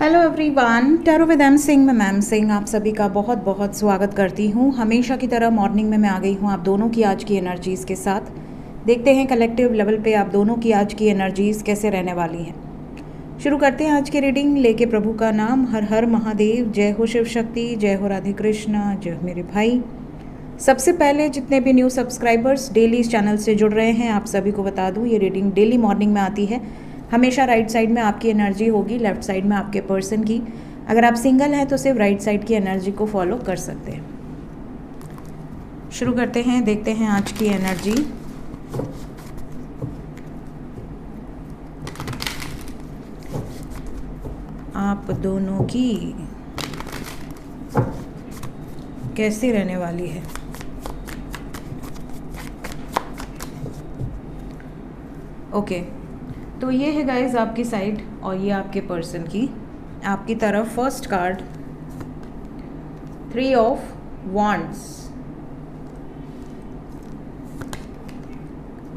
Hello everyone, tarot with M Singh में ma'am Singh आप सभी का बहुत बहुत स्वागत करती हूँ। हमेशा की तरह मॉर्निंग में मैं आ गई हूँ आप दोनों की आज की एनर्जीज़ के साथ। देखते हैं कलेक्टिव लेवल पे आप दोनों की आज की एनर्जीज़ कैसे रहने वाली हैं। शुरू करते हैं आज की रीडिंग। लेके प्रभु का नाम, हर हर महादेव, जय हो शिव शक्ति, जय हो राधे कृष्णा, जय हो मेरे भाई। सबसे पहले जितने भी न्यू सब्सक्राइबर्स डेली इस चैनल से जुड़ रहे हैं आप सभी को बता दूँ, ये रीडिंग डेली मॉर्निंग में आती है। हमेशा राइट साइड में आपकी एनर्जी होगी, लेफ्ट साइड में आपके पर्सन की। अगर आप सिंगल हैं तो सिर्फ राइट साइड की एनर्जी को फॉलो कर सकते हैं। शुरू करते हैं, देखते हैं आज की एनर्जी। आप दोनों की कैसी रहने वाली है। ओके, तो ये है गाइज आपकी साइड और ये आपके पर्सन की। आपकी तरफ first card 3 of wands,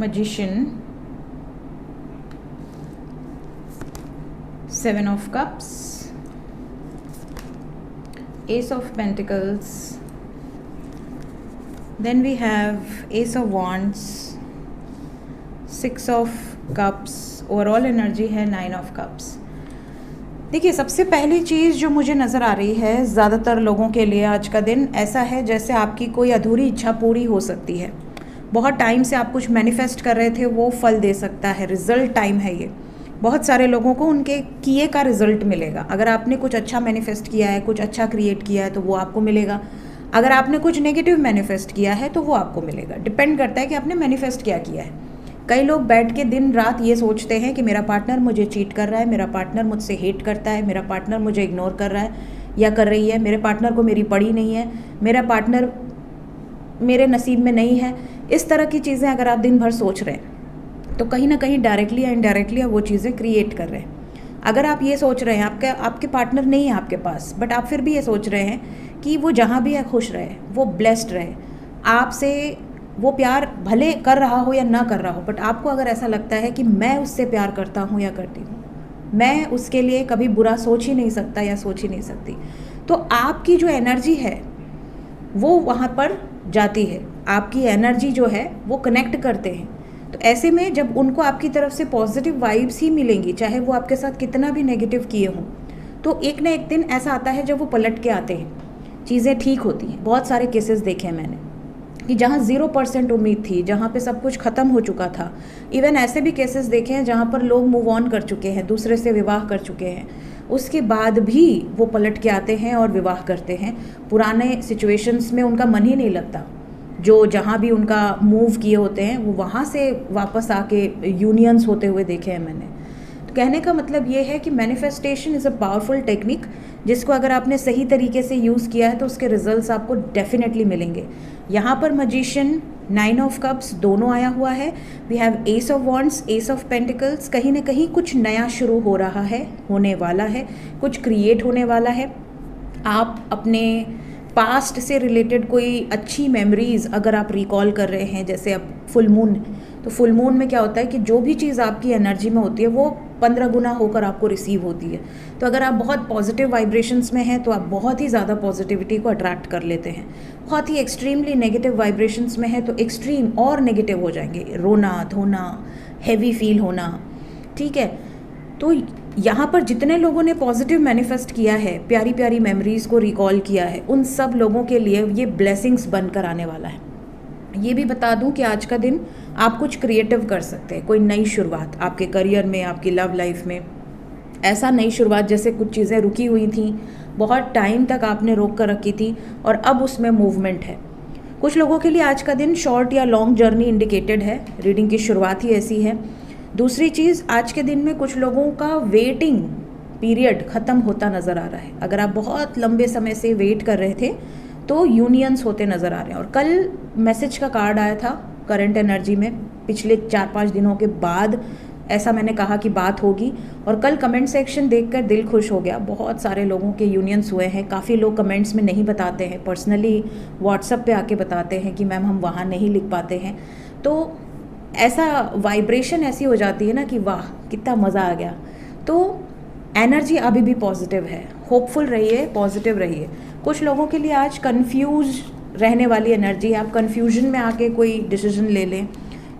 magician, 7 of cups, ace of pentacles, then we have ace of wands, 6 of cups. Overall energy है 9 ऑफ कप्स। देखिए, सबसे पहली चीज़ जो मुझे नज़र आ रही है, ज़्यादातर लोगों के लिए आज का दिन ऐसा है जैसे आपकी कोई अधूरी इच्छा पूरी हो सकती है। बहुत टाइम से आप कुछ मैनिफेस्ट कर रहे थे, वो फल दे सकता है। रिजल्ट टाइम है ये। बहुत सारे लोगों को उनके किए का रिजल्ट मिलेगा। अगर आपने कुछ अच्छा मैनिफेस्ट किया है, कुछ अच्छा क्रिएट किया है तो वो आपको मिलेगा। अगर आपने कुछ नेगेटिव मैनिफेस्ट किया है तो वो आपको मिलेगा। डिपेंड करता है कि आपने मैनिफेस्ट क्या किया है। कई लोग बैठ के दिन रात ये सोचते हैं कि मेरा पार्टनर मुझे चीट कर रहा है, मेरा पार्टनर मुझसे हेट करता है, मेरा पार्टनर मुझे इग्नोर कर रहा है या कर रही है, मेरे पार्टनर को मेरी पड़ी नहीं है, मेरा पार्टनर मेरे नसीब में नहीं है। इस तरह की चीज़ें अगर आप दिन भर सोच रहे हैं तो कहीं ना कहीं डायरेक्टली या इनडायरेक्टली आप वो चीज़ें क्रिएट कर रहे हैं। अगर आप ये सोच रहे हैं आपके पार्टनर नहीं है आपके पास, बट आप फिर भी ये सोच रहे हैं कि वो जहाँ भी है खुश रहे, वो ब्लेस्ड रहे, आपसे वो प्यार भले कर रहा हो या ना कर रहा हो, बट आपको अगर ऐसा लगता है कि मैं उससे प्यार करता हूँ या करती हूँ, मैं उसके लिए कभी बुरा सोच ही नहीं सकता या सोच ही नहीं सकती, तो आपकी जो एनर्जी है वो वहाँ पर जाती है। आपकी एनर्जी जो है वो कनेक्ट करते हैं। तो ऐसे में जब उनको आपकी तरफ से पॉजिटिव वाइब्स ही मिलेंगी, चाहे वो आपके साथ कितना भी नेगेटिव किए हों, तो एक ना एक दिन ऐसा आता है जब वो पलट के आते हैं, चीज़ें ठीक होती हैं। बहुत सारे केसेस देखे हैं मैंने कि जहाँ 0% उम्मीद थी, जहाँ पे सब कुछ ख़त्म हो चुका था। इवन ऐसे भी केसेस देखे हैं जहाँ पर लोग मूव ऑन कर चुके हैं, दूसरे से विवाह कर चुके हैं, उसके बाद भी वो पलट के आते हैं और विवाह करते हैं। पुराने सिचुएशंस में उनका मन ही नहीं लगता, जो जहाँ भी उनका मूव किए होते हैं वो वहाँ से वापस आके यूनियंस होते हुए देखे हैं मैंने। तो कहने का मतलब ये है कि manifestation is a powerful technique, जिसको अगर आपने सही तरीके से यूज़ किया है तो उसके रिजल्ट्स आपको डेफिनेटली मिलेंगे। यहाँ पर मैजिशियन, 9 ऑफ कप्स दोनों आया हुआ है। We have ace of wands, ace of pentacles. कहीं ना कहीं कुछ नया शुरू हो रहा है, होने वाला है, कुछ क्रिएट होने वाला है। आप अपने पास्ट से रिलेटेड कोई अच्छी मेमोरीज़ अगर आप रिकॉल कर रहे हैं, जैसे अब फुल मून, तो फुल मून में क्या होता है कि जो भी चीज़ आपकी एनर्जी में होती है वो 15 गुना होकर आपको रिसीव होती है। तो अगर आप बहुत पॉजिटिव वाइब्रेशंस में हैं तो आप बहुत ही ज़्यादा पॉजिटिविटी को अट्रैक्ट कर लेते हैं। बहुत ही एक्सट्रीमली नेगेटिव वाइब्रेशंस में है तो एक्सट्रीम और नेगेटिव हो जाएंगे, रोना धोना, हैवी फील होना। ठीक है, तो यहाँ पर जितने लोगों ने पॉजिटिव मैनिफेस्ट किया है, प्यारी प्यारी मेमोरीज़ को रिकॉल किया है, उन सब लोगों के लिए ये ब्लेसिंग्स बनकर आने वाला है। ये भी बता दूं कि आज का दिन आप कुछ क्रिएटिव कर सकते हैं, कोई नई शुरुआत आपके करियर में, आपकी लव लाइफ में। ऐसा नई शुरुआत जैसे कुछ चीज़ें रुकी हुई थी, बहुत टाइम तक आपने रोक कर रखी थी और अब उसमें मूवमेंट है। कुछ लोगों के लिए आज का दिन शॉर्ट या लॉन्ग जर्नी इंडिकेटेड है। रीडिंग की शुरुआत ही ऐसी है। दूसरी चीज़, आज के दिन में कुछ लोगों का वेटिंग पीरियड ख़त्म होता नज़र आ रहा है। अगर आप बहुत लंबे समय से वेट कर रहे थे तो यूनियंस होते नज़र आ रहे हैं। और कल मैसेज का कार्ड आया था करंट एनर्जी में, पिछले 4-5 दिनों के बाद ऐसा मैंने कहा कि बात होगी। और कल कमेंट सेक्शन देखकर दिल खुश हो गया। बहुत सारे लोगों के यूनियंस हुए हैं। काफ़ी लोग कमेंट्स में नहीं बताते हैं, पर्सनली व्हाट्सएप पे आके बताते हैं कि मैम हम वहाँ नहीं लिख पाते हैं। तो ऐसा वाइब्रेशन ऐसी हो जाती है ना कि वाह कितना मज़ा आ गया। तो एनर्जी अभी भी पॉजिटिव है, होपफुल रहिए, पॉजिटिव रहिए। कुछ लोगों के लिए आज कंफ्यूज रहने वाली एनर्जी है, आप कंफ्यूजन में आके कोई डिसीजन ले लें,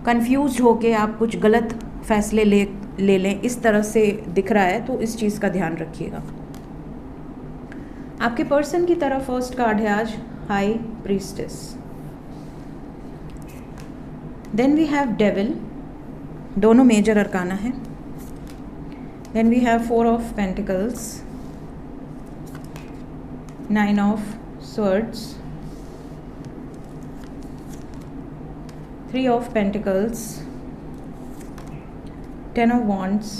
कंफ्यूज होके आप कुछ गलत फैसले ले लें, इस तरह से दिख रहा है, तो इस चीज़ का ध्यान रखिएगा। आपके पर्सन की तरफ फर्स्ट कार्ड है आज high priestess, then we have devil, दोनों मेजर अरकाना है। Then we have 4 of pentacles, 9 of swords, 3 of pentacles, 10 of wands,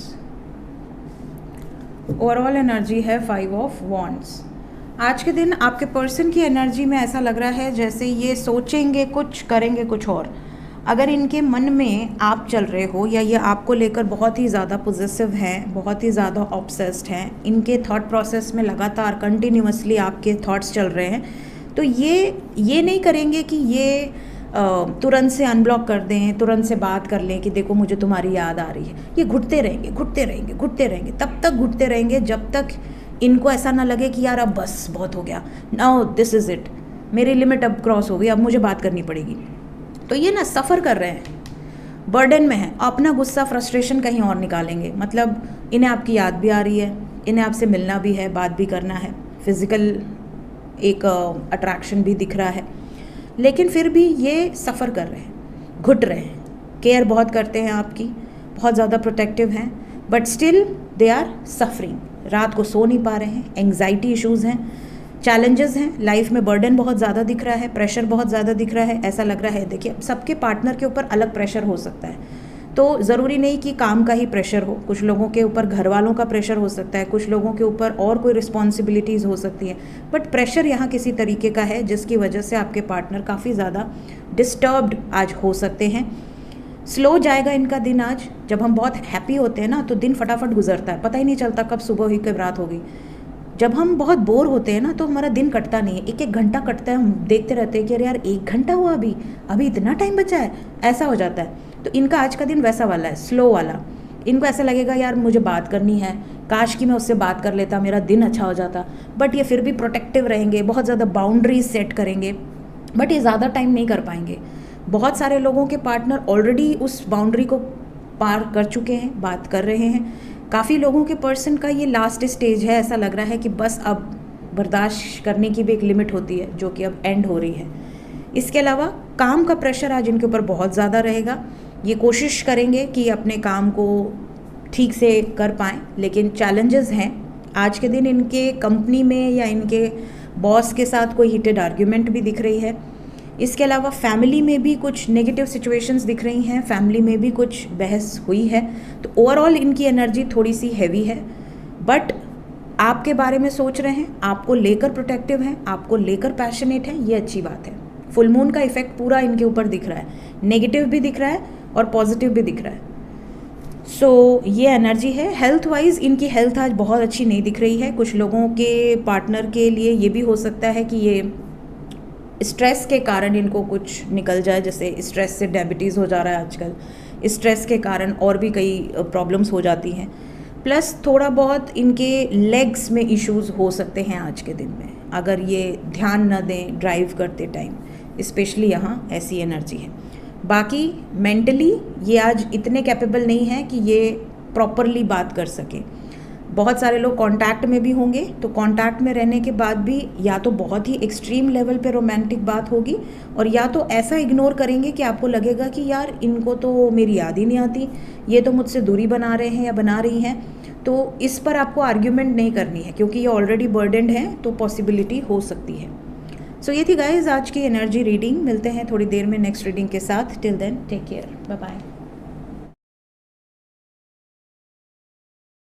overall energy है 5 ऑफ wands। आज के दिन आपके पर्सन की एनर्जी में ऐसा लग रहा है जैसे ये सोचेंगे कुछ, करेंगे कुछ और। अगर इनके मन में आप चल रहे हो या ये आपको लेकर बहुत ही ज़्यादा पॉजिटिव हैं, बहुत ही ज़्यादा ऑब्सेस्ड हैं, इनके थॉट प्रोसेस में लगातार कंटिन्यूअसली आपके थॉट्स चल रहे हैं, तो ये नहीं करेंगे कि ये तुरंत से अनब्लॉक कर दें, तुरंत से बात कर लें कि देखो मुझे तुम्हारी याद आ रही है। ये घुटते रहेंगे, तब तक घुटते रहेंगे जब तक इनको ऐसा ना लगे कि यार अब बस बहुत हो गया, नाउ दिस इज़ इट, मेरी लिमिट अब क्रॉस हो गई, अब मुझे बात करनी पड़ेगी। तो ये ना सफ़र कर रहे हैं, बर्डन में है, अपना गुस्सा फ्रस्ट्रेशन कहीं और निकालेंगे। मतलब इन्हें आपकी याद भी आ रही है, इन्हें आपसे मिलना भी है, बात भी करना है, फिज़िकल एक अट्रैक्शन भी दिख रहा है, लेकिन फिर भी ये सफ़र कर रहे हैं, घुट रहे हैं, केयर बहुत करते हैं आपकी, बहुत ज़्यादा प्रोटेक्टिव हैं, but still they are suffering. रात को सो नहीं पा रहे हैं, एंग्जाइटी इश्यूज़ हैं, चैलेंजेस हैं, लाइफ में बर्डन बहुत ज़्यादा दिख रहा है, प्रेशर बहुत ज़्यादा दिख रहा है, ऐसा लग रहा है। देखिए सबके पार्टनर के ऊपर अलग प्रेशर हो सकता है, तो ज़रूरी नहीं कि काम का ही प्रेशर हो, कुछ लोगों के ऊपर घर वालों का प्रेशर हो सकता है, कुछ लोगों के ऊपर और कोई रिस्पॉन्सिबिलिटीज़ हो सकती हैं, बट प्रेशर यहाँ किसी तरीके का है जिसकी वजह से आपके पार्टनर काफ़ी ज़्यादा डिस्टर्ब्ड आज हो सकते हैं। स्लो जाएगा इनका दिन आज। जब हम बहुत हैप्पी होते हैं ना तो दिन फटाफट गुजरता है, पता ही नहीं चलता कब सुबह हुई कब रात हो गई। जब हम बहुत बोर होते हैं ना तो हमारा दिन कटता नहीं है, 1-1 घंटा कटता है, हम देखते रहते हैं कि अरे यार 1 घंटा हुआ, अभी इतना टाइम बचा है, ऐसा हो जाता है। तो इनका आज का दिन वैसा वाला है, स्लो वाला। इनको ऐसा लगेगा यार मुझे बात करनी है, काश कि मैं उससे बात कर लेता, मेरा दिन अच्छा हो जाता, बट ये फिर भी प्रोटेक्टिव रहेंगे, बहुत ज़्यादा बाउंड्रीज सेट करेंगे, बट ये ज़्यादा टाइम नहीं कर पाएंगे। बहुत सारे लोगों के पार्टनर ऑलरेडी उस बाउंड्री को पार कर चुके हैं, बात कर रहे हैं। काफ़ी लोगों के पर्सन का ये लास्ट स्टेज है, ऐसा लग रहा है कि बस अब बर्दाश्त करने की भी एक लिमिट होती है जो कि अब एंड हो रही है। इसके अलावा काम का प्रेशर आज इनके ऊपर बहुत ज़्यादा रहेगा। ये कोशिश करेंगे कि अपने काम को ठीक से कर पाएँ, लेकिन चैलेंजेस हैं। आज के दिन इनके कंपनी में या इनके बॉस के साथ कोई हीटेड आर्ग्यूमेंट भी दिख रही है। इसके अलावा फैमिली में भी कुछ नेगेटिव सिचुएशंस दिख रही हैं, फैमिली में भी कुछ बहस हुई है। तो ओवरऑल इनकी एनर्जी थोड़ी सी हैवी है, बट आपके बारे में सोच रहे हैं, आपको लेकर प्रोटेक्टिव हैं, आपको लेकर पैशनेट हैं, ये अच्छी बात है। फुल मून का इफेक्ट पूरा इनके ऊपर दिख रहा है, नेगेटिव भी दिख रहा है और पॉजिटिव भी दिख रहा है। सो ये एनर्जी है। हेल्थ वाइज इनकी हेल्थ आज बहुत अच्छी नहीं दिख रही है। कुछ लोगों के पार्टनर के लिए ये भी हो सकता है कि ये स्ट्रेस के कारण इनको कुछ निकल जाए, जैसे स्ट्रेस से डायबिटीज़ हो जा रहा है आजकल, स्ट्रेस के कारण और भी कई प्रॉब्लम्स हो जाती हैं। प्लस थोड़ा बहुत इनके लेग्स में इश्यूज़ हो सकते हैं आज के दिन में, अगर ये ध्यान न दें ड्राइव करते टाइम, स्पेशली यहाँ ऐसी एनर्जी है। बाकी मेंटली ये आज इतने कैपेबल नहीं है कि ये प्रॉपरली बात कर सके। बहुत सारे लोग कांटेक्ट में भी होंगे, तो कांटेक्ट में रहने के बाद भी या तो बहुत ही एक्सट्रीम लेवल पे रोमांटिक बात होगी, और या तो ऐसा इग्नोर करेंगे कि आपको लगेगा कि यार इनको तो मेरी याद ही नहीं आती, ये तो मुझसे दूरी बना रहे हैं या बना रही हैं। तो इस पर आपको आर्ग्यूमेंट नहीं करनी है क्योंकि ये ऑलरेडी बर्डनड है, तो पॉसिबिलिटी हो सकती है। सो ये थी गाइज आज की एनर्जी रीडिंग। मिलते हैं थोड़ी देर में नेक्स्ट रीडिंग के साथ। Till then take care, bye bye.